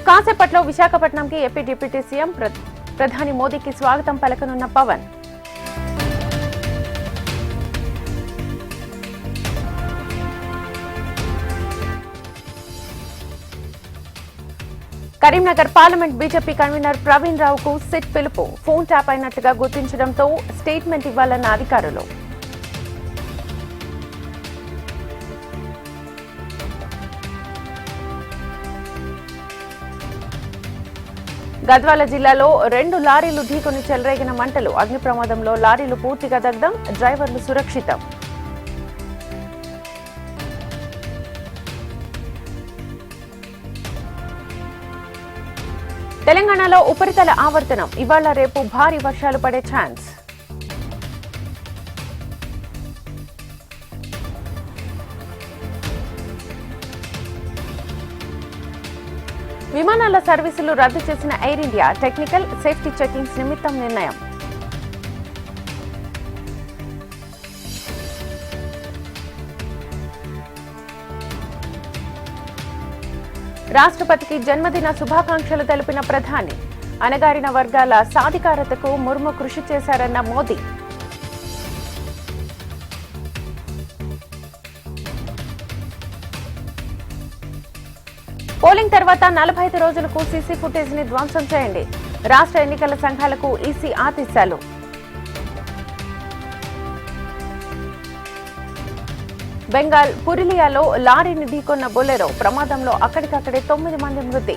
కాసేపట్లో విశాఖపట్నంకి AP deputy CM ప్రధాని మోదీకి స్వాగతం పలకనున్న Pavan. Karimnagar parliament BJP convener Praveen రావుకు సిట్ పిలుపు. ఫోన్ ట్యాప్ అయినట్లుగా గుర్తించడంతో స్టేట్మెంట్ ఇవ్వాలన్న అధికారులు. గద్వాల జిల్లాలో 2 లారీలు ఢీకొని చెలరేగిన మంటలు. అగ్ని ప్రమాదంలో లారీలు పూర్తిగా దగ్ధం, డ్రైవర్లు సురక్షితం. తెలంగాణలో ఉపరితల ఆవర్తనం. ఇవాళ రేపు భారీ వర్షాలు పడే ఛాన్స్. విమానాల సర్వీసులు రద్దు చేసిన air India. Technical, safety checkings నిమిత్తం నిర్ణయం. రాష్ట్రపతికి జన్మదిన శుభాకాంక్షలు తెలిపిన ప్రధాని. అణగారిన వర్గాల సాధికారతకు ముర్ము కృషి చేశారన్న మోదీ. పోలింగ్ తర్వాత 45 రోజులకు సీసీ ఫుటేజ్ ని ధ్వంసం చేయండి. రాష్ట్ర ఎన్నికల సంఘాలకు ఈసీ ఆదేశాలు. బెంగాల్ పురులియాలో లారీని ఢీకొన్న బొలెరో ప్రమాదంలో అక్కడికక్కడే 9 మంది మృతి.